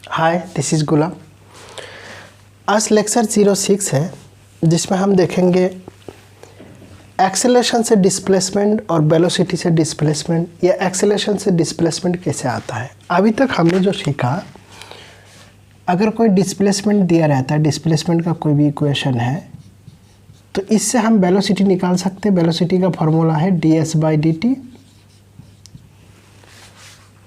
Hi, this is गुलाम। आज lecture 06 है जिसमें हम देखेंगे एक्सेलरेशन से डिस्प्लेसमेंट और वेलोसिटी से डिस्प्लेसमेंट या एक्सेलरेशन से डिस्प्लेसमेंट कैसे आता है। अभी तक हमने जो सीखा, अगर कोई डिस्प्लेसमेंट दिया रहता है, डिस्प्लेसमेंट का कोई भी इक्वेशन है, तो इससे हम वेलोसिटी निकाल सकते हैं। वेलोसिटी का फॉर्मूला है ds/dt।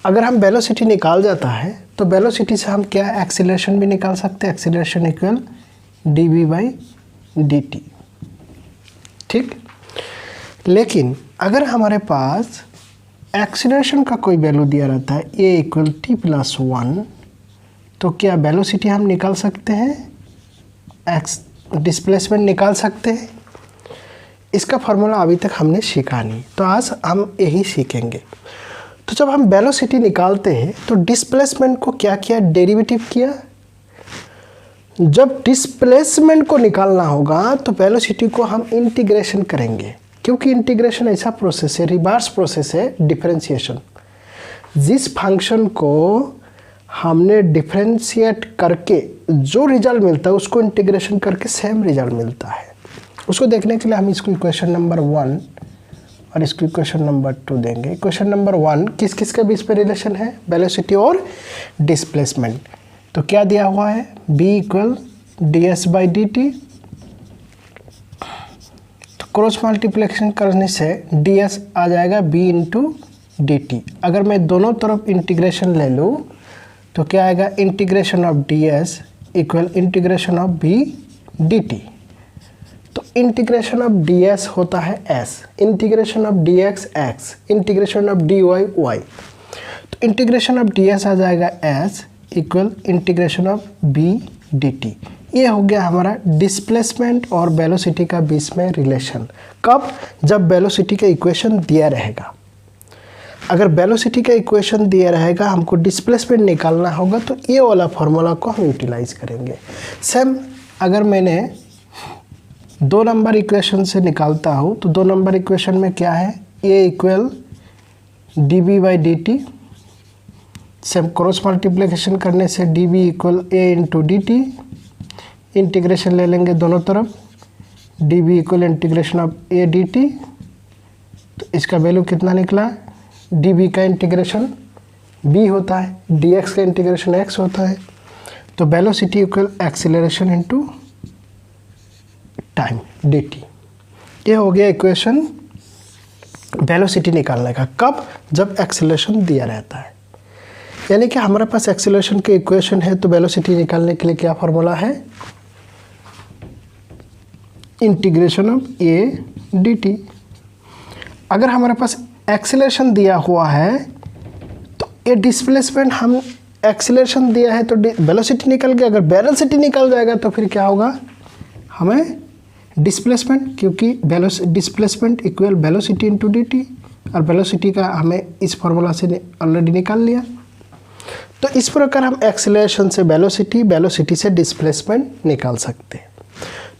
अगर हम वेलोसिटी निकाल जाता है तो वेलोसिटी से हम क्या एक्सीलरेशन भी निकाल सकते हैं। Acceleration equal dv/dt। ठीक, लेकिन अगर हमारे पास एक्सीलरेशन का कोई वैल्यू दिया रहता है a इक्वल t+1, तो क्या वेलोसिटी हम निकाल सकते हैं, डिस्प्लेसमेंट निकाल सकते हैं। इसका फॉर्मूला अभी तक हमने सीखा नहीं, तो आज हम यही सीखेंगे। तो जब हम वेलोसिटी निकालते हैं तो डिस्प्लेसमेंट को क्या किया, डेरिवेटिव किया। जब डिस्प्लेसमेंट को निकालना होगा तो वेलोसिटी को हम इंटीग्रेशन करेंगे, क्योंकि इंटीग्रेशन ऐसा प्रोसेस है, रिवर्स प्रोसेस है डिफरेंशिएशन। जिस फंक्शन को हमने डिफरेंशिएट करके जो रिजल्ट मिलता है उसको इंटीग्रेशन करके सेम रिजल्ट मिलता है। उसको देखने के लिए हम इसको इक्वेशन नंबर 1 और इसको इक्वेशन नंबर 2 देंगे। इक्वेशन नंबर 1 किस किस के बीच पे रिलेशन है, वेलोसिटी और डिस्प्लेसमेंट। तो क्या दिया हुआ है, b इक्वल ds/dt। तो क्रॉस मल्टीप्लिकेशन करने से ds आ जाएगा b इंटू dt। अगर मैं दोनों तरफ इंटीग्रेशन ले लूँ तो क्या आएगा, integration of ds equal integration of b dt। तो इंटीग्रेशन ऑफ ds होता है s, integration of dx x, integration of dy y। तो इंटीग्रेशन ऑफ ds आ जाएगा s equal integration of b dt। ये हो गया हमारा डिस्प्लेसमेंट और वेलोसिटी का बीच में रिलेशन। कब, जब वेलोसिटी का इक्वेशन दिया रहेगा। अगर वेलोसिटी का इक्वेशन दिया रहेगा, हमको डिस्प्लेसमेंट निकालना होगा, तो ये वाला फॉर्मूला को हम यूटिलाइज करेंगे। सेम अगर मैंने 2 नंबर इक्वेशन से निकालता हूँ तो 2 नंबर इक्वेशन में क्या है, a equal dv/dt। Same cross multiplication करने से dv equal a into dt। Integration ले लेंगे दोनों तरफ, dv equal integration of a dt। तो इसका वैल्यू कितना निकला, dv का इंटीग्रेशन b होता है, dx का इंटीग्रेशन x होता है। तो velocity equal acceleration into time dt। ये हो गया इक्वेशन वेलोसिटी निकालने का। कब, जब एक्सीलरेशन दिया रहता है। यानी कि हमारे पास एक्सीलरेशन के इक्वेशन है, तो वेलोसिटी निकालने के लिए क्या फॉर्मूला है, इंटीग्रेशन ऑफ a dt। अगर हमारे पास एक्सीलरेशन दिया हुआ है तो ये डिस्प्लेसमेंट, हम एक्सीलरेशन दिया है तो वेलोसिटी निकल गया। अगर वेलोसिटी निकल जाएगा तो फिर क्या होगा, हमें डिस्प्लेसमेंट, क्योंकि displacement equal velocity into dt, और वेलोसिटी का हमें इस फॉर्मूला से ऑलरेडी निकाल लिया। तो इस प्रकार हम एक्सीलरेशन से वेलोसिटी, वेलोसिटी से डिस्प्लेसमेंट निकाल सकते हैं।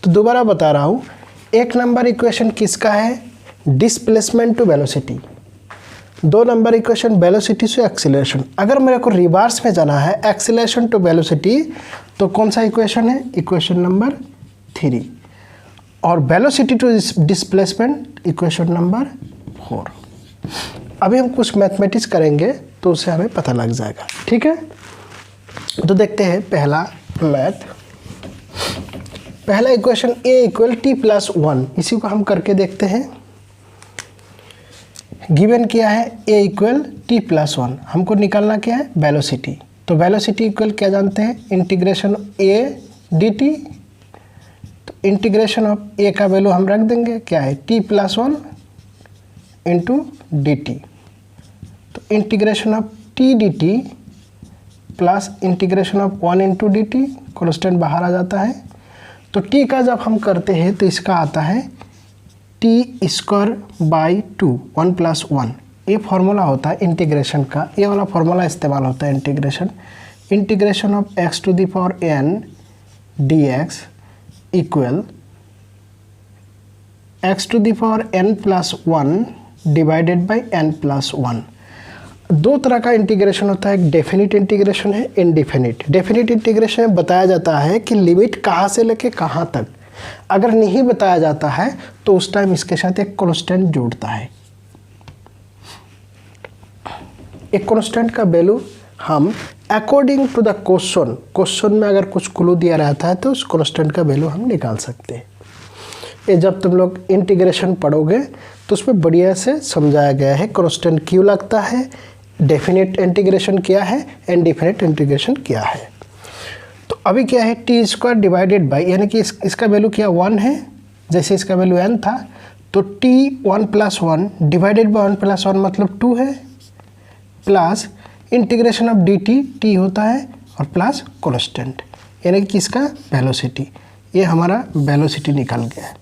तो दोबारा बता रहा हूँ, 1 नंबर इक्वेशन किसका है, displacement to velocity. 2 number equation velocity से एक्सीलरेशन। अगर मेरे को रिवर्स में जाना है, एक्सीलरेशन टू वेलोसिटी, तो कौन सा इक्वेशन है, इक्वेशन नंबर 3। और velocity to displacement equation number 4। अभी हम कुछ मैथमेटिक्स करेंगे तो उससे हमें पता लग जाएगा। ठीक है, तो देखते हैं पहला मैथ। पहला इक्वेशन a इक्वल t+1, इसी को हम करके देखते हैं। गिवन किया है a इक्वल t+1, हमको निकालना क्या है, वेलोसिटी। तो वेलोसिटी इक्वल क्या जानते हैं, इंटीग्रेशन a dt। तो इंटीग्रेशन ऑफ a का वैल्यू हम रख देंगे, क्या है, t+1 इंटू dt। तो integration of t dt plus integration of 1 into dt, constant बाहर आ जाता है। तो t का जब हम करते हैं तो इसका आता है t²/2, 1 + 1। ये फॉर्मूला होता है इंटीग्रेशन का, ये वाला फॉर्मूला इस्तेमाल होता है integration of x⁴n dx equal x⁴n + 1 divided by n + 1। दो तरह का इंटीग्रेशन होता है, एक डेफिनिट इंटीग्रेशन है, इनडेफिनिट। डेफिनिट इंटीग्रेशन में बताया जाता है कि लिमिट कहाँ से लेके कहाँ तक। अगर नहीं बताया जाता है तो उस टाइम इसके साथ एक कांस्टेंट जोड़ता है। एक कांस्टेंट का वैल्यू हम अकॉर्डिंग टू द क्वेश्चन में अगर कुछ क्लू दिया रहता है तो उस कांस्टेंट का वैल्यू हम निकाल सकते हैं। ये जब तुम लोग इंटीग्रेशन पढ़ोगे तो उसमें बढ़िया से समझाया गया है कांस्टेंट क्यों लगता है, डेफिनेट इंटीग्रेशन क्या है, इनडेफिनेट इंटीग्रेशन क्या है। तो अभी क्या है, टी स्क्वायर डिवाइडेड बाई, यानी कि इसका वैल्यू क्या 1 है, जैसे इसका वैल्यू n था तो t 1 + 1 डिवाइडेड बाई 1 + 1 मतलब 2 है, plus integration of dt, t होता है और प्लस कांस्टेंट यानी कि इसका वेलोसिटी। ये हमारा वेलोसिटी निकल गया।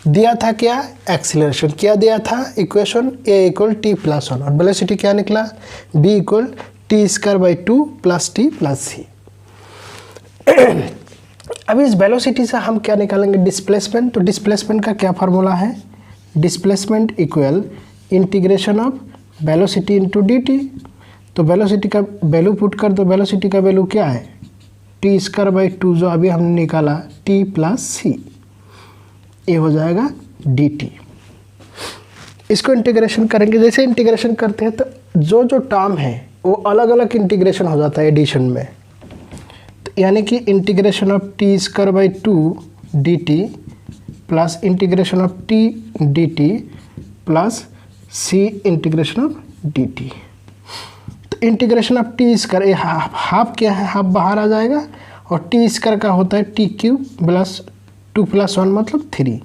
दिया था क्या, एक्सीलरेशन। क्या दिया था इक्वेशन, a = t + 1 और वेलोसिटी क्या निकला, b = t² 2 + t + c। अभी इस वेलोसिटी से हम क्या निकालेंगे, डिस्प्लेसमेंट। तो डिस्प्लेसमेंट का क्या फार्मूला है, displacement equal integration of velocity into dt। तो वेलोसिटी का वैल्यू पुट कर दो, वेलोसिटी का वैल्यू क्या है t² 2 जो अभी हमने निकाला t + c, ये हो जाएगा dt। इसको इंटीग्रेशन करेंगे, जैसे इंटीग्रेशन करते हैं तो जो जो टर्म है वो अलग अलग इंटीग्रेशन हो जाता है एडिशन में। तो यानी कि integration of t² 2 dt plus integration of t dt plus c integration of dt। तो इंटीग्रेशन ऑफ t², हाफ क्या है, हाफ बाहर आ जाएगा और t² का होता है t³ प्लस 2 + 1 मतलब 3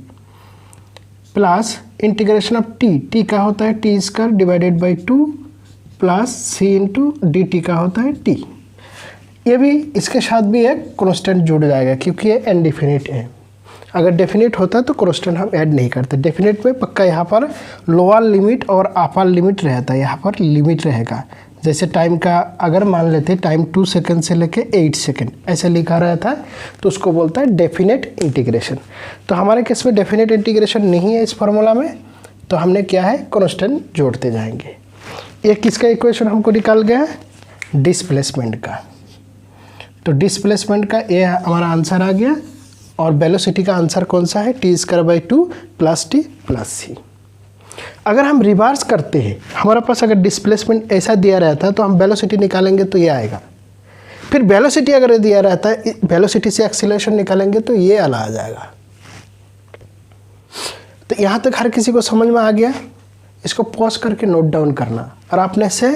प्लस इंटीग्रेशन ऑफ t का होता है t² divided by 2 plus c into dt का होता है t। ये भी इसके साथ भी एक कांस्टेंट जुड़ जाएगा क्योंकि ये इनडेफिनिट है। अगर डेफिनिट होता तो कांस्टेंट हम ऐड नहीं करते। डेफिनिट में पक्का यहाँ पर लोअर लिमिट और अपर लिमिट रहता है, यहाँ पर लिमिट रहेगा। जैसे टाइम का अगर मान लेते टाइम 2 सेकंड से लेके 8 सेकंड ऐसे लिखा रहता है तो उसको बोलता है डेफिनेट इंटीग्रेशन। तो हमारे केस में डेफिनेट इंटीग्रेशन नहीं है इस फार्मूला में, तो हमने क्या है कांस्टेंट जोड़ते जाएंगे। ये किसका इक्वेशन हमको निकाल गया है, डिस्प्लेसमेंट का। तो डिस्प्लेसमेंट का ये हमारा आंसर आ गया और वेलोसिटी का आंसर कौन सा है, t² 2 plus t plus c। अगर हम रिवर्स करते हैं, हमारे पास अगर डिस्प्लेसमेंट ऐसा दिया रहता है तो हम वेलोसिटी निकालेंगे तो ये आएगा। फिर वेलोसिटी अगर दिया रहता है, वेलोसिटी से एक्सीलरेशन निकालेंगे तो ये वाला आ जाएगा। तो यहाँ तक हर किसी को समझ में आ गया। इसको पॉज करके नोट डाउन करना और अपने से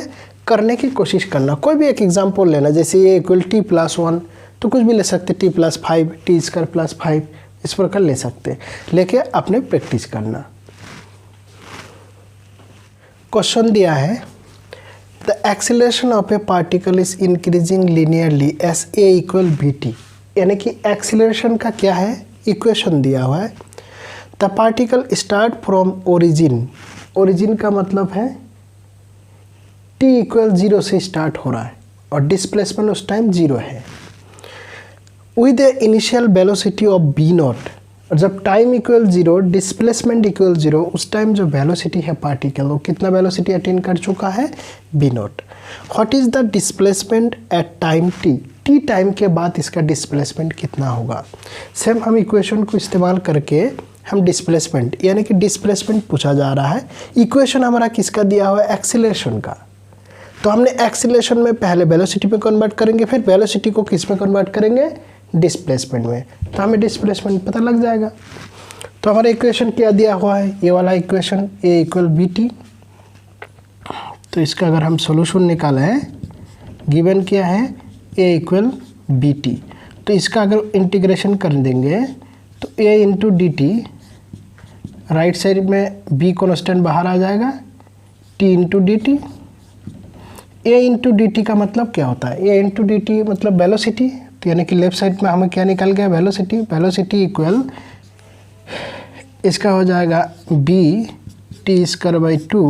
करने की कोशिश करना। कोई भी एक एग्जाम्पल लेना, जैसे ये इक्वल t + 1 तो कुछ भी ले सकते, t + 5, t² + 5 इस प्रकार ले सकते, लेके अपने प्रैक्टिस करना। क्वेश्चन दिया है the acceleration of A particle is increasing linearly S A = vt। यानी कि एक्सीलरेशन का क्या है, इक्वेशन दिया हुआ है। The particle start from origin, origin का मतलब है t = 0 से स्टार्ट हो रहा है और डिस्प्लेसमेंट उस टाइम 0 है, with A initial velocity of v0। और जब टाइम इक्वल 0 डिस्प्लेसमेंट इक्वल 0 उस टाइम जो वेलोसिटी है पार्टिकल वो कितना वेलोसिटी अटेन कर चुका है, v0। What is the displacement at time t, t time के बाद इसका डिस्प्लेसमेंट कितना होगा। सेम हम इक्वेशन को इस्तेमाल करके हम डिस्प्लेसमेंट यानी कि डिस्प्लेसमेंट पूछा जा रहा है। इक्वेशन हमारा किसका दिया हुआ है, एक्सीलरेशन का। तो हमने एक्सीलरेशन में पहले वेलोसिटी पे कन्वर्ट करेंगे, फिर वेलोसिटी को किस में कन्वर्ट करेंगे, डिस्प्लेसमेंट में। तो हमें डिस्प्लेसमेंट पता लग जाएगा। तो हमारा इक्वेशन क्या दिया हुआ है, ये वाला इक्वेशन a = vt। तो इसका अगर हम सॉल्यूशन निकालें, गिवन क्या है a = vt। तो इसका अगर इंटीग्रेशन कर देंगे तो a × dt, राइट साइड में b कांस्टेंट बाहर आ जाएगा, t × dt। a × dt का मतलब क्या होता है, a × dt मतलब वेलोसिटी। तो यानी कि लेफ्ट साइड में हमें क्या निकल गया, वेलोसिटी। वेलोसिटी इक्वल इसका हो जाएगा b t² 2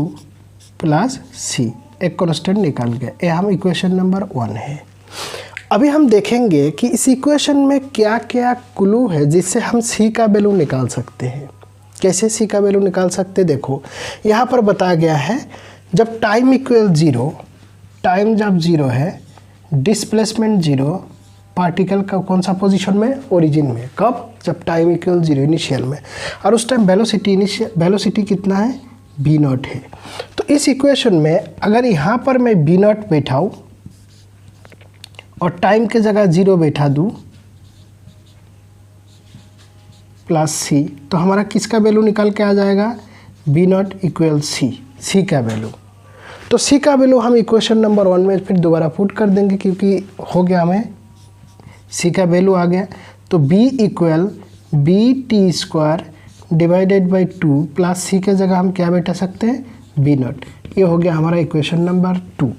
प्लस c, एक कांस्टेंट निकल गया। ये हम इक्वेशन नंबर 1 है। अभी हम देखेंगे कि इस इक्वेशन में क्या क्या क्लू है जिससे हम c का वैल्यू निकाल सकते हैं। कैसे c का वैल्यू निकाल सकते हैं, देखो यहाँ पर बताया गया है जब टाइम इक्वल 0 टाइम जब जीरो है, डिस्प्लेसमेंट जीरो, पार्टिकल का कौन सा पोजीशन में, ओरिजिन में। कब, जब टाइम इक्वल जीरो, इनिशियल में। और उस टाइम वेलोसिटी कितना है, बी नॉट है। तो इस इक्वेशन में अगर यहाँ पर मैं बी नॉट बैठाऊँ और टाइम के जगह जीरो बैठा दूँ प्लस सी, तो हमारा किसका वैल्यू निकल के आ जाएगा, बी नॉट इक्वल सी का वैल्यू। तो सी का वैल्यू हम इक्वेशन नंबर 1 में फिर दोबारा पुट कर देंगे, क्योंकि हो गया, हमें सी का वैल्यू आ गया। तो B equal B T square divided by 2 plus C के जगह हम क्या बैठा सकते हैं, बी नॉट। ये हो गया हमारा इक्वेशन नंबर 2।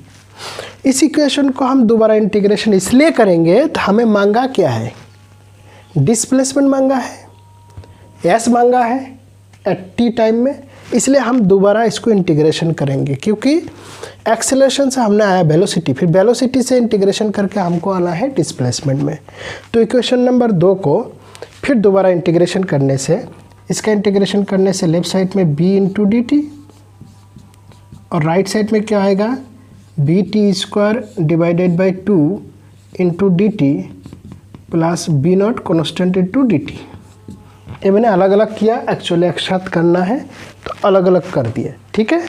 इस इक्वेशन को हम दोबारा इंटीग्रेशन इसलिए करेंगे तो हमें मांगा क्या है, डिस्प्लेसमेंट मांगा है, एस मांगा है एट टी टाइम में, इसलिए हम दोबारा इसको इंटीग्रेशन करेंगे, क्योंकि एक्सेलरेशन से हमने आया वेलोसिटी, फिर वेलोसिटी से इंटीग्रेशन करके हमको आना है डिस्प्लेसमेंट में। तो इक्वेशन नंबर 2 को फिर दोबारा इंटीग्रेशन करने से, इसका इंटीग्रेशन करने से लेफ्ट साइड में b इंटू डी टी और राइट साइड में क्या आएगा, B T square divided by 2 into D T plus B not constant into D T. ये मैंने अलग अलग किया, एक्चुअली एक साथ करना है तो अलग अलग कर दिए, ठीक है।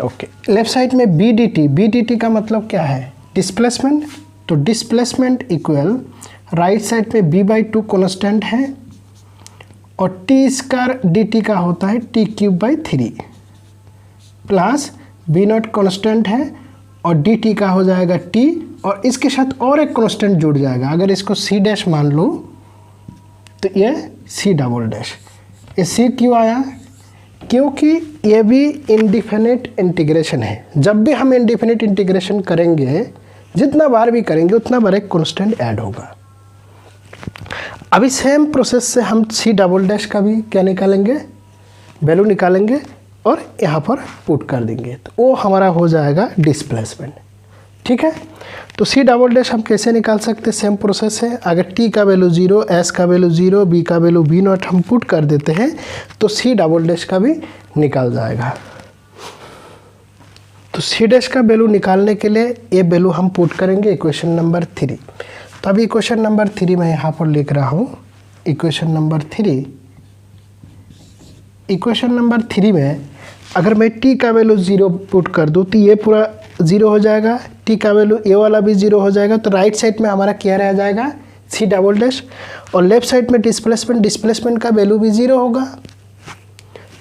ओके, लेफ्ट साइड में बी डी टी का मतलब क्या है, डिस्प्लेसमेंट। तो डिस्प्लेसमेंट इक्वल राइट साइड में b बाई 2 कॉन्स्टेंट है और टी स्क्वायर डी टी का होता है T cube by 3 plus B not constant है और डी टी का हो जाएगा टी, और इसके साथ और एक कॉन्स्टेंट जुड़ जाएगा। अगर इसको सी डैश मान लो तो ये सी डबल डैश। ये सी क्यों आया, क्योंकि ये भी इंडिफिनिट इंटीग्रेशन है। जब भी हम इंडिफिनिट इंटीग्रेशन करेंगे, जितना बार भी करेंगे उतना बार एक कॉन्स्टेंट ऐड होगा। अभी सेम प्रोसेस से हम सी डबल डैश का भी क्या निकालेंगे, वैल्यू निकालेंगे और यहाँ पर पुट कर देंगे, तो वो हमारा हो जाएगा डिस्प्लेसमेंट, ठीक है। तो सी डबल डैश हम कैसे निकाल सकते हैं, सेम प्रोसेस है। अगर टी का वैल्यू 0, एस का वैल्यू 0, बी का वैल्यू बी नॉट हम पुट कर देते हैं तो सी डबल डैश का भी निकल जाएगा। तो सी डैश का वैल्यू निकालने के लिए ये वैल्यू हम पुट करेंगे इक्वेशन नंबर 3। तो अभी इक्वेशन नंबर 3 मैं यहाँ पर लिख रहा हूँ, इक्वेशन नंबर 3। इक्वेशन नंबर 3 में अगर मैं टी का वैल्यू 0 पुट कर दूँ तो ये पूरा 0 हो जाएगा, टी का वैल्यू ये वाला भी 0 हो जाएगा। तो राइट साइड में हमारा क्या रह जाएगा, सी डबल डैश, और लेफ्ट साइड में डिस्प्लेसमेंट का वैल्यू भी 0 होगा।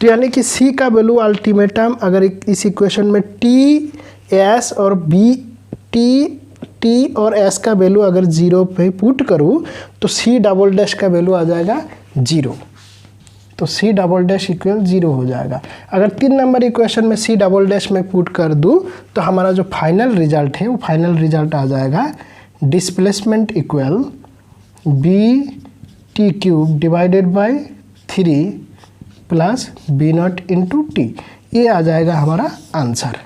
तो यानी कि सी का वैल्यू अल्टीमेटम अगर इस इक्वेशन में टी एस और बी टी और एस का वैल्यू अगर 0 पे पुट करूँ तो सी डबल डैश का वैल्यू आ जाएगा 0। तो सी डबल डैश इक्वल 0 हो जाएगा। अगर 3 नंबर इक्वेशन में सी डबल डैश में पुट कर दूँ तो हमारा जो फाइनल रिजल्ट है वो फाइनल रिजल्ट आ जाएगा displacement equal B T cube divided by 3 plus B not into T. ये आ जाएगा हमारा आंसर।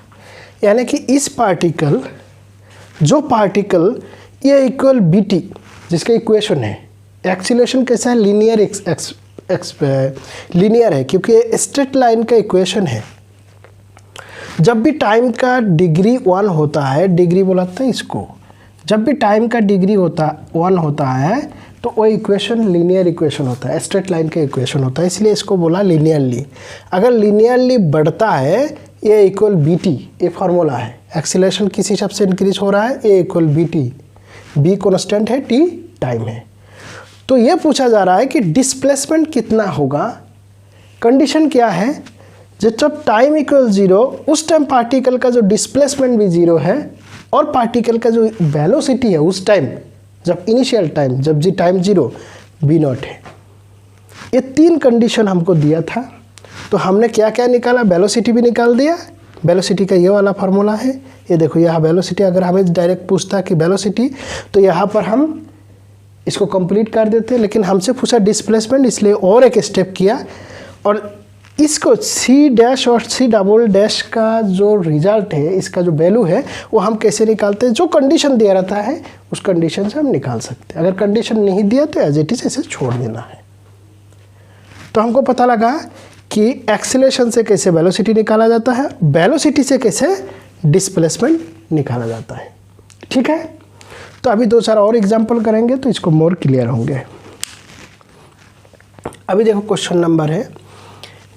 यानी कि इस पार्टिकल ये इक्वल बी टी जिसका इक्वेशन है, एक्सीलरेशन कैसा है, लीनियर है क्योंकि स्ट्रेट लाइन का इक्वेशन है। जब भी टाइम का डिग्री 1 होता है, डिग्री बोलाते हैं इसको, जब भी टाइम का डिग्री 1 होता है तो वो इक्वेशन लीनियर इक्वेशन होता है, स्ट्रेट लाइन का इक्वेशन होता है, इसलिए इसको बोला लीनियरली। अगर लीनियरली बढ़ता है ये इक्वल बी टी, ये फार्मूला है। एक्सीलरेशन किस हिसाब से इंक्रीज हो रहा है, A equal B T, B constant है, टी टाइम है। तो ये पूछा जा रहा है कि डिस्प्लेसमेंट कितना होगा। कंडीशन क्या है, जब टाइम इक्वल 0 उस टाइम पार्टिकल का जो डिस्प्लेसमेंट भी 0 है और पार्टिकल का जो वेलोसिटी है उस टाइम, जब इनिशियल टाइम, जब जी टाइम 0 बी नॉट है। ये 3 कंडीशन हमको दिया था। तो हमने क्या क्या निकाला, वेलोसिटी भी निकाल दिया। वेलोसिटी का ये वाला फार्मूला है, ये देखो यहाँ वेलोसिटी। अगर हमें डायरेक्ट पूछता कि वेलोसिटी तो यहाँ पर हम इसको कंप्लीट कर देते, लेकिन हमसे पूछा डिस्प्लेसमेंट, इसलिए और एक स्टेप किया और इसको सी डैश और सी डबल डैश का जो रिजल्ट है, इसका जो वैल्यू है वो हम कैसे निकालते हैं, जो कंडीशन दिया रहता है उस कंडीशन से हम निकाल सकते हैं। अगर कंडीशन नहीं दिया तो एज इट इज ऐसे छोड़ देना है। तो हमको पता लगा कि एक्सीलरेशन से कैसे वेलोसिटी निकाला जाता है, वेलोसिटी से कैसे डिस्प्लेसमेंट निकाला जाता है। ठीक है, तो अभी 2-4 और एग्जाम्पल करेंगे तो इसको मोर क्लियर होंगे। अभी देखो क्वेश्चन नंबर है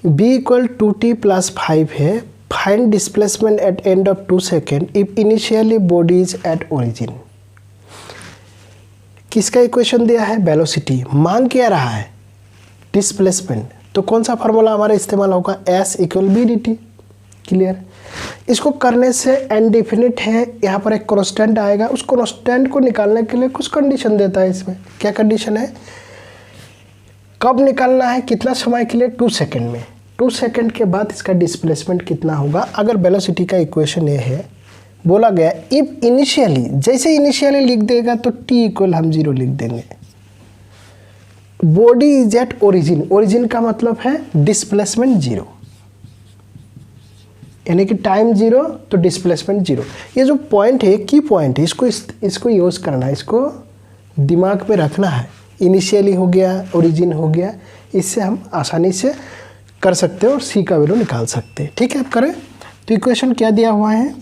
b = 2t + 5 है, find displacement eight end of 2 second if initially body is at origin. किसका इक्वेशन दिया है? वेलोसिटी। मांग क्या रहा है? डिस्प्लेसमेंट। तो कौन सा फार्मूला हमारा इस्तेमाल होगा? s = b dt। क्लियर। इसको करने से इनडेफिनिट है, यहाँ पर एक कांस्टेंट आएगा, उस कांस्टेंट को निकालने के लिए कुछ कंडीशन देता है। इसमें क्या कंडीशन है? कब निकालना है, कितना समय के लिए? 2 सेकेंड में। 2 सेकेंड के बाद इसका डिस्प्लेसमेंट कितना होगा? अगर वेलोसिटी का इक्वेशन ये है, बोला गया इफ इनिशियली, जैसे इनिशियली लिख देगा तो t = हम 0 लिख देंगे। Body is at origin, origin का मतलब है डिस्प्लेसमेंट 0, यानी कि टाइम 0 तो डिस्प्लेसमेंट 0। ये जो पॉइंट है, की पॉइंट है, इसको यूज़ करना है, इसको दिमाग में रखना है। इनिशियली हो गया, ओरिजिन हो गया, इससे हम आसानी से कर सकते हैं और सी का वैल्यू निकाल सकते हैं। ठीक है, अब करें तो इक्वेशन क्या दिया हुआ है?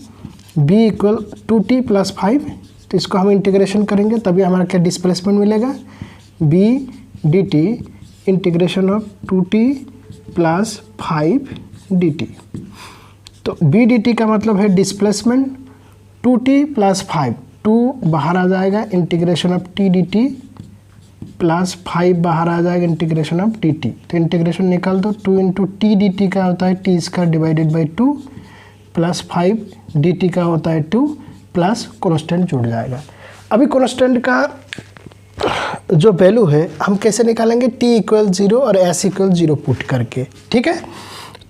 b = 2t + 5, तो इसको हम इंटीग्रेशन करेंगे तभी हमारा क्या डिस्प्लेसमेंट मिलेगा? b dt integration of 2t + 5 dt। तो b dt का मतलब है डिस्प्लेसमेंट, 2t + 5, 2 बाहर आ जाएगा, इंटीग्रेशन ऑफ t dt + 5 बाहर आ जाएगा, इंटीग्रेशन ऑफ dt। तो इंटीग्रेशन निकाल दो, 2 × t dt का होता है t² / 2 + 5 dt का होता है 2 प्लस कांस्टेंट जुड़ जाएगा। अभी कांस्टेंट का जो वैल्यू है हम कैसे निकालेंगे? t = 0 और s = 0 पुट करके। ठीक है,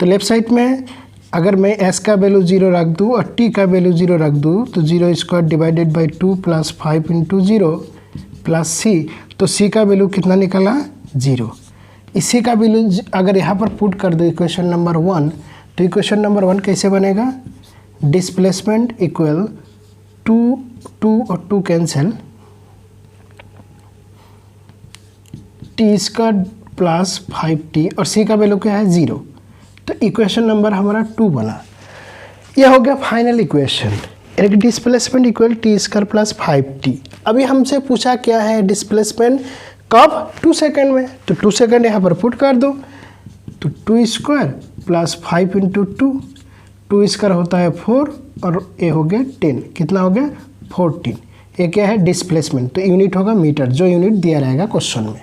तो लेफ्ट साइड में अगर मैं s का वैल्यू 0 रख दूँ और t का वैल्यू 0 रख दूँ तो 0² / 2 + 5 × 0 + c, तो c का वैल्यू कितना निकला? 0। इसी का वैल्यू अगर यहाँ पर पुट कर दो इक्वेशन नंबर 1, तो इक्वेशन नंबर 1 कैसे बनेगा? डिस्प्लेसमेंट इक्वल 2 और 2 कैंसिल, t² + 5t और c का वैल्यू क्या है? 0। तो इक्वेशन नंबर हमारा 2 बना। यह हो गया फाइनल इक्वेशन, यानी डिस्प्लेसमेंट इक्वल t² + 5t। अभी हमसे पूछा क्या है? डिस्प्लेसमेंट कब? 2 सेकेंड में। तो 2 सेकेंड यहाँ पर पुट कर दो, तो 2² + 5 × 2, 2² होता है 4 और ये हो गया 10। कितना हो गया? 14। ये क्या है? डिस्प्लेसमेंट। तो यूनिट होगा मीटर, जो यूनिट दिया रहेगा क्वेश्चन में।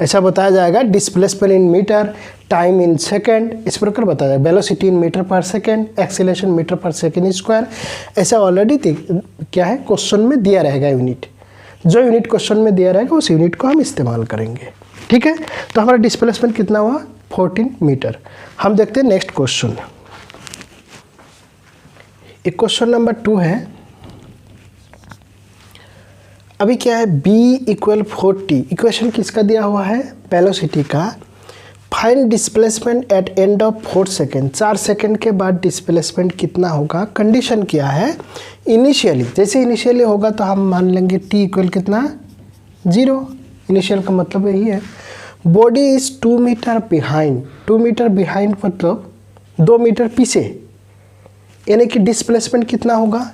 ऐसा बताया जाएगा displacement in metre, time in second, इस प्रकार बताया जाएगा। Velocity in metre per second, acceleration metre per second square. ऐसा ऑलरेडी क्या है क्वेश्चन में दिया रहेगा यूनिट। जो यूनिट क्वेश्चन में दिया रहेगा उस यूनिट को हम इस्तेमाल करेंगे। ठीक है, तो हमारा डिस्प्लेसमेंट कितना हुआ? 14 मीटर। हम देखते हैं नेक्स्ट क्वेश्चन। एक क्वेश्चन नंबर 2 है। अभी क्या है? b = 4t। इक्वेशन किसका दिया हुआ है? वेलोसिटी का। Find displacement eight end of 4 second, 4 second के बाद डिस्प्लेसमेंट कितना होगा? कंडीशन क्या है? इनिशियली, जैसे इनिशियली होगा तो हम मान लेंगे t = कितना? 0। इनिशियल का मतलब यही है। Body is 2 metre behind, 2 metre behind मतलब 2 मीटर पीछे, यानी कि डिस्प्लेसमेंट कितना होगा?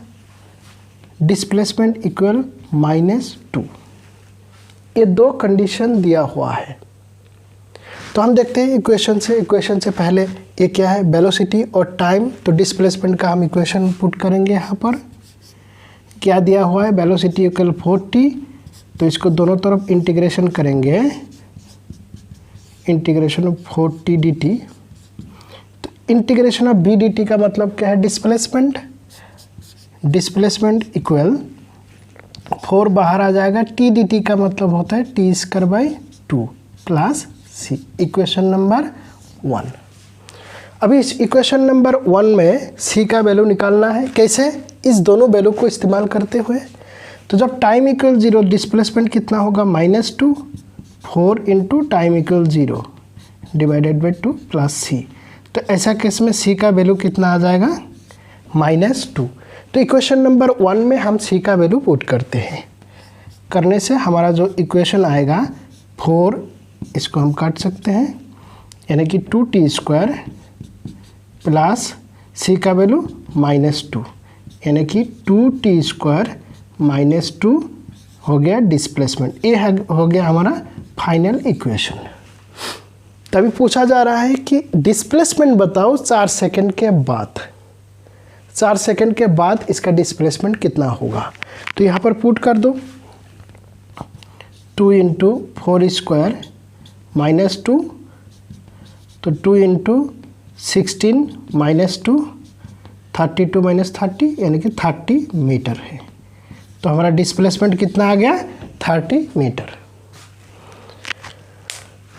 Displacement equal -2। ये 2 कंडीशन दिया हुआ है। तो हम देखते हैं इक्वेशन से पहले ये क्या है? वेलोसिटी और टाइम। तो डिस्प्लेसमेंट का हम इक्वेशन पुट करेंगे। यहाँ पर क्या दिया हुआ है? वेलोसिटी = 4t, तो इसको दोनों तरफ इंटीग्रेशन करेंगे, इंटीग्रेशन ऑफ 4t dt। तो इंटीग्रेशन ऑफ b dt का मतलब क्या है? डिस्प्लेसमेंट। डिस्प्लेसमेंट इक्वल 4 बाहर आ जाएगा, t dt का मतलब होता है t² / 2 + c। Equation number 1। अभी इस इक्वेशन नंबर 1 में c का वैल्यू निकालना है। कैसे? इस दोनों वैल्यू को इस्तेमाल करते हुए। तो जब टाइम = 0, डिस्प्लेसमेंट कितना होगा? -2, 4 × टाइम = 0 / 2 + c। तो ऐसा केस में c का वैल्यू कितना आ जाएगा? -2। तो इक्वेशन नंबर 1 में हम c का वैल्यू पुट करते हैं। करने से हमारा जो इक्वेशन आएगा 4, इसको हम काट सकते हैं, यानी कि 2t² + c का वैल्यू -2। यानी कि 2t² माइनस 2 हो गया डिस्प्लेसमेंट। ये हो गया हमारा फाइनल इक्वेशन। तभी पूछा जा रहा है कि डिस्प्लेसमेंट बताओ 4 सेकंड के बाद। 4 सेकंड के बाद इसका डिस्प्लेसमेंट कितना होगा। तो यहाँ पर पुट कर दो 2 × 4² माइनस 2, तो 2 × 16 माइनस 2, 32 माइनस 30 यानी कि 30 मीटर है। तो हमारा डिस्प्लेसमेंट कितना आ गया 30 मीटर।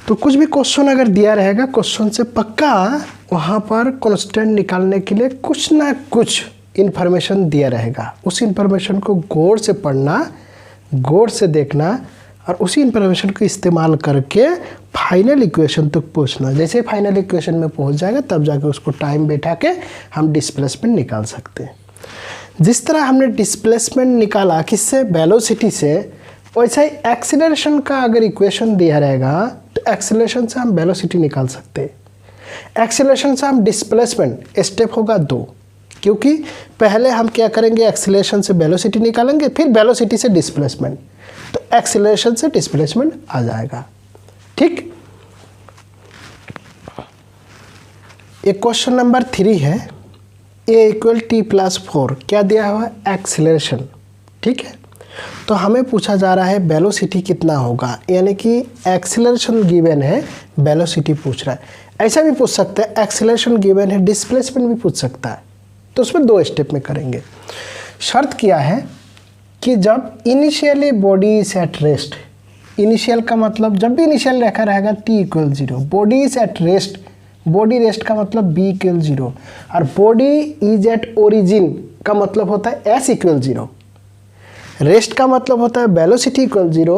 तो कुछ भी क्वेश्चन अगर दिया रहेगा, क्वेश्चन से पक्का वहाँ पर कांस्टेंट निकालने के लिए कुछ ना कुछ इन्फॉर्मेशन दिया रहेगा। उस इन्फॉर्मेशन को गौर से पढ़ना, गौर से देखना और उसी इन्फॉर्मेशन को इस्तेमाल करके फाइनल इक्वेशन तक पहुँचना। जैसे फाइनल इक्वेशन में पहुँच जाएगा तब जाके उसको टाइम बैठा के हम डिस्प्लेसमेंट निकाल सकते हैं। जिस तरह हमने डिस्प्लेसमेंट निकाला किससे, वेलोसिटी से, वैसे ही एक्सीलरेशन का अगर इक्वेशन दिया रहेगा तो एक्सीलरेशन से हम वेलोसिटी निकाल सकते हैं। एक्सीलरेशन से हम डिस्प्लेसमेंट, स्टेप होगा 2, क्योंकि पहले हम क्या करेंगे, एक्सीलरेशन से वेलोसिटी निकालेंगे, फिर वेलोसिटी से डिस्प्लेसमेंट, तो एक्सीलरेशन से डिस्प्लेसमेंट आ जाएगा। ठीक। ये क्वेश्चन नंबर 3 है। a = t+4 क्या दिया हुआ है, एक्सीलरेशन। ठीक है, तो हमें पूछा जा रहा है वेलोसिटी कितना होगा, यानी कि एक्सीलरेशन गिवन है, वेलोसिटी पूछ रहा है। ऐसा भी पूछ सकता है, एक्सीलरेशन गिवन है, डिस्प्लेसमेंट भी पूछ सकता है। तो उसमें 2 स्टेप में करेंगे। शर्त क्या है कि जब initially body is at rest, initial का मतलब जब भी इनिशियल रखा रहेगा t = 0, body is at rest, body rest का मतलब b = 0, और बॉडी इज एट ओरिजिन का मतलब होता है s = 0। रेस्ट का मतलब होता है वेलोसिटी = 0,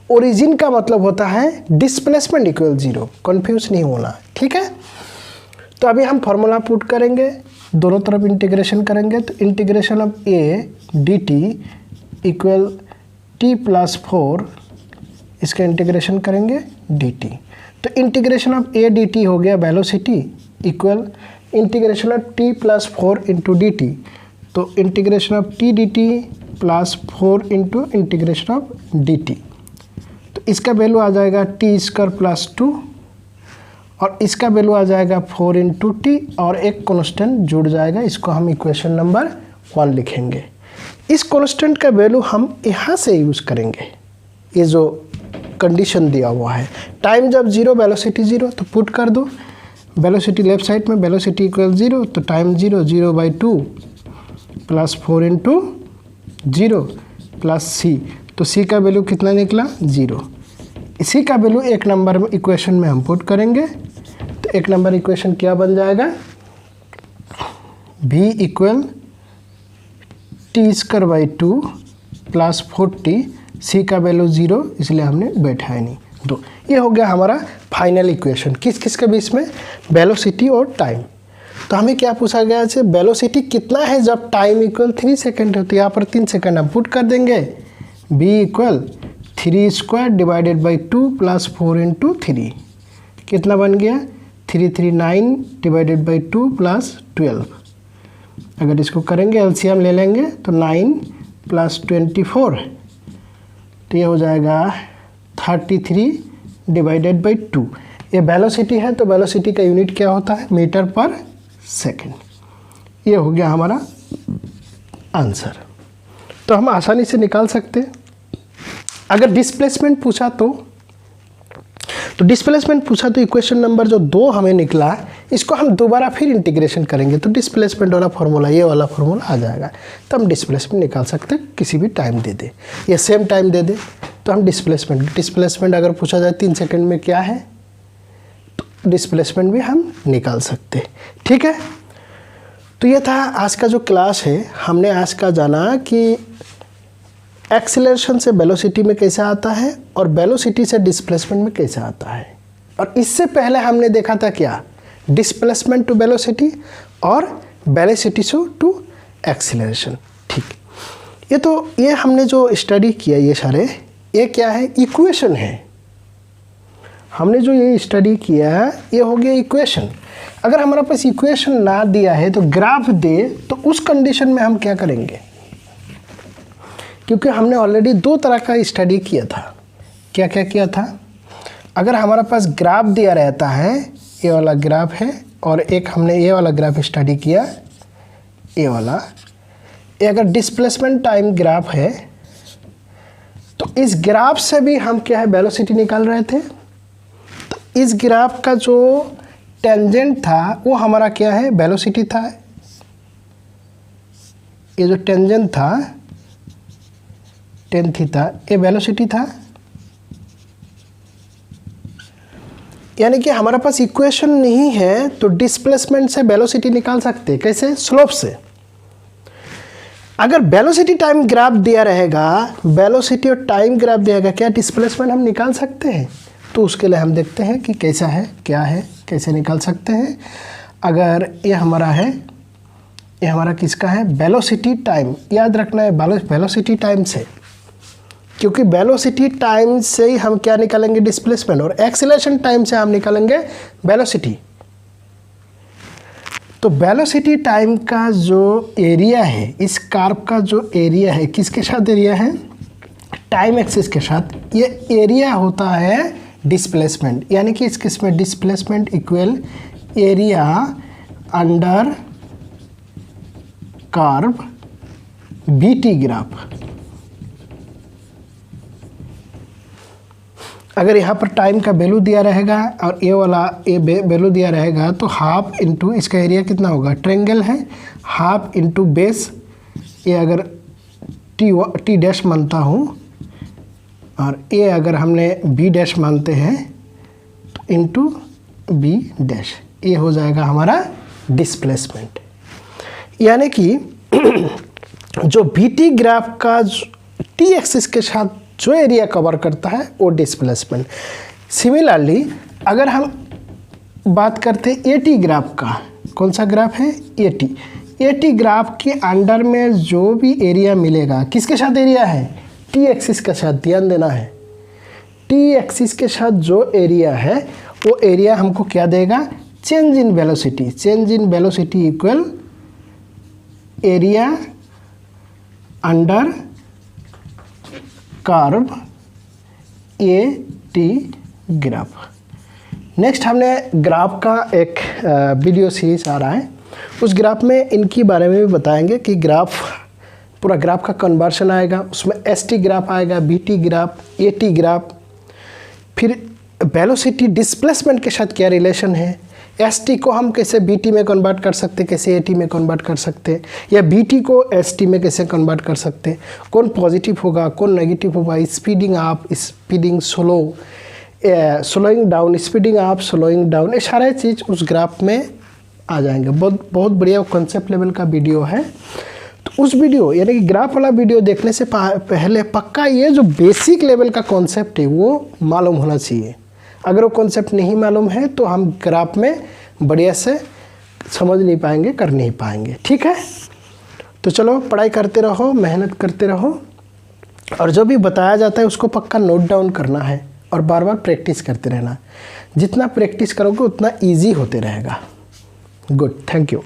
ओरिजिन का मतलब होता है डिस्प्लेसमेंट = 0। कंफ्यूज नहीं होना, ठीक है। तो अभी हम फॉर्मूला पुट करेंगे, दोनों तरफ इंटीग्रेशन करेंगे। तो integration of a dt = t+4, इसका इंटीग्रेशन करेंगे dt। तो इंटीग्रेशन ऑफ a dt हो गया velocity equal integration of t+4 × dt। तो integration of t dt +4 × integration of dt। तो इसका वैल्यू आ जाएगा t² + 2 और इसका वैल्यू आ जाएगा 4 × t और एक कांस्टेंट जुड़ जाएगा। इसको हम इक्वेशन नंबर 1 लिखेंगे। इस कांस्टेंट का वैल्यू हम यहाँ से यूज़ करेंगे। ये जो कंडीशन दिया हुआ है, टाइम जब 0 वेलोसिटी 0, तो पुट कर दो वेलोसिटी लेफ्ट साइड में, वेलोसिटी = 0, तो टाइम 0, 0/2 +4 × 0 + c, तो c का वैल्यू कितना निकला 0। इसी का वैल्यू 1 नंबर में इक्वेशन में हम पुट करेंगे। तो 1 नंबर इक्वेशन क्या बन जाएगा, v = t² + 4t, c का वैल्यू 0 इसलिए हमने बैठाया नहीं। तो ये हो गया हमारा फाइनल इक्वेशन। किस किस के बीच में, वेलोसिटी और टाइम। तो हमें क्या पूछा गया है, वेलोसिटी कितना है जब टाइम = 3 सेकेंड है। तो यहाँ पर 3 सेकेंड हम पुट कर देंगे, v = 3² / 2 + 4 × 3, कितना बन गया 339 / 2 + 12। अगर इसको करेंगे एलसीएम ले लेंगे तो 9 + 24, तो ये हो जाएगा 33 / 2। ये वेलोसिटी है, तो वेलोसिटी का यूनिट क्या होता है, मीटर पर सेकेंड। ये हो गया हमारा आंसर। तो हम आसानी से निकाल सकते हैं। अगर डिस्प्लेसमेंट पूछा तो डिस्प्लेसमेंट पूछा तो इक्वेशन नंबर जो 2 हमें निकला, इसको हम दोबारा फिर इंटीग्रेशन करेंगे तो डिस्प्लेसमेंट वाला फार्मूला, ये वाला फार्मूला आ जाएगा। तो हम डिस्प्लेसमेंट निकाल सकते हैं, किसी भी टाइम दे दे या सेम टाइम दे दे तो हम डिस्प्लेसमेंट अगर पूछा जाए 3 सेकंड में क्या है, तो डिस्प्लेसमेंट भी हम निकाल सकते हैं। ठीक है, तो ये था आज का जो क्लास है। हमने आज का जाना कि एक्सीलरेशन से वेलोसिटी में कैसे आता है और वेलोसिटी से डिस्प्लेसमेंट में कैसे आता है। और इससे पहले हमने देखा था क्या, डिस्प्लेसमेंट टू वेलोसिटी और वेलोसिटी टू एक्सीलरेशन। ठीक, ये हमने जो स्टडी किया, ये सारे ये क्या है, इक्वेशन है। हमने जो ये स्टडी किया ये हो गया इक्वेशन। अगर हमारे पास इक्वेशन ना दिया है तो ग्राफ दे, तो उस कंडीशन में हम क्या करेंगे? क्योंकि हमने ऑलरेडी दो तरह का स्टडी किया था। क्या क्या किया था? अगर हमारे पास ग्राफ दिया रहता है, ये वाला ग्राफ है, और एक हमने ये वाला ग्राफ स्टडी किया, ये वाला, ये अगर डिस्प्लेसमेंट टाइम ग्राफ है तो इस ग्राफ से भी हम क्या है वेलोसिटी निकाल रहे थे। तो इस ग्राफ का जो टेंजेंट था वो हमारा क्या है? वेलोसिटी था। ये जो टेंजेंट था टेन थीटा, ये वेलोसिटी था। यानी कि हमारे पास इक्वेशन नहीं है तो डिस्प्लेसमेंट से वेलोसिटी निकाल सकते। कैसे? स्लोप से। अगर वेलोसिटी टाइम ग्राफ दिया रहेगा, वेलोसिटी और टाइम ग्राफ दिया रहेगा, क्या डिस्प्लेसमेंट हम निकाल सकते हैं? तो उसके लिए हम देखते हैं कि कैसा है, क्या है, कैसे निकाल सकते हैं। अगर ये हमारा है, ये हमारा किसका है? Velocity time. याद रखना है वेलोसिटी टाइम से, क्योंकि वेलोसिटी टाइम से ही हम क्या निकालेंगे? डिस्प्लेसमेंट। और एक्सीलरेशन टाइम से हम निकालेंगे वेलोसिटी। तो वेलोसिटी टाइम का जो एरिया है, इस कर्व का जो एरिया है, किसके साथ एरिया है? टाइम एक्सिस के साथ। ये एरिया होता है डिस्प्लेसमेंट। यानी कि इस केस में displacement equal area under curve BT graph. अगर यहाँ पर टाइम का वैल्यू दिया रहेगा और ये वाला ये वैल्यू दिया रहेगा तो हाफ इंटू इसका एरिया कितना होगा? ट्रायंगल है, हाफ इंटू बेस। ये अगर टी डैश मानता हूँ और ये अगर हमने बी डैश मानते हैं तो इंटू बी डैश, ये हो जाएगा हमारा डिस्प्लेसमेंट। यानी कि जो बीटी ग्राफ का टी एक्सिस के साथ जो एरिया कवर करता है वो डिस्प्लेसमेंट। सिमिलरली अगर हम बात करते हैं एटी ग्राफ का, कौन सा ग्राफ है? एटी ग्राफ के अंडर में जो भी एरिया मिलेगा, किसके साथ एरिया है? टी एक्सिस के साथ। ध्यान देना है, टी एक्सिस के साथ जो एरिया है वो एरिया हमको क्या देगा? Change in velocity. Change in velocity equal area under curve A T graph. Next हमने ग्राफ का एक वीडियो सीरीज आ रहा है, उस ग्राफ में इनके बारे में भी बताएंगे कि ग्राफ, पूरा ग्राफ का कन्वर्शन आएगा, उसमें एस टी ग्राफ आएगा, B T graph, A T graph, फिर वेलोसिटी डिस्प्लेसमेंट के साथ क्या रिलेशन है, एस टी को हम कैसे बी टी में कन्वर्ट कर सकते, कैसे ए टी में कन्वर्ट कर सकते, या बी टी को एस टी में कैसे कन्वर्ट कर सकते, कौन पॉजिटिव होगा, कौन नेगेटिव होगा, speeding up, speeding slow, slowing down, speeding up, slowing down, ये सारे चीज़ उस ग्राफ में आ जाएंगे। बहुत बढ़िया कॉन्सेप्ट लेवल का वीडियो है। तो उस वीडियो यानी कि ग्राफ वाला वीडियो देखने से पहले पक्का ये जो बेसिक लेवल का कॉन्सेप्ट है वो मालूम होना चाहिए। अगर वो कॉन्सेप्ट नहीं मालूम है तो हम ग्राफ में बढ़िया से समझ नहीं पाएंगे, कर नहीं पाएंगे। ठीक है, तो चलो पढ़ाई करते रहो, मेहनत करते रहो, और जो भी बताया जाता है उसको पक्का नोट डाउन करना है और बार बार प्रैक्टिस करते रहना। जितना प्रैक्टिस करोगे उतना ईजी होते रहेगा। Good, thank you.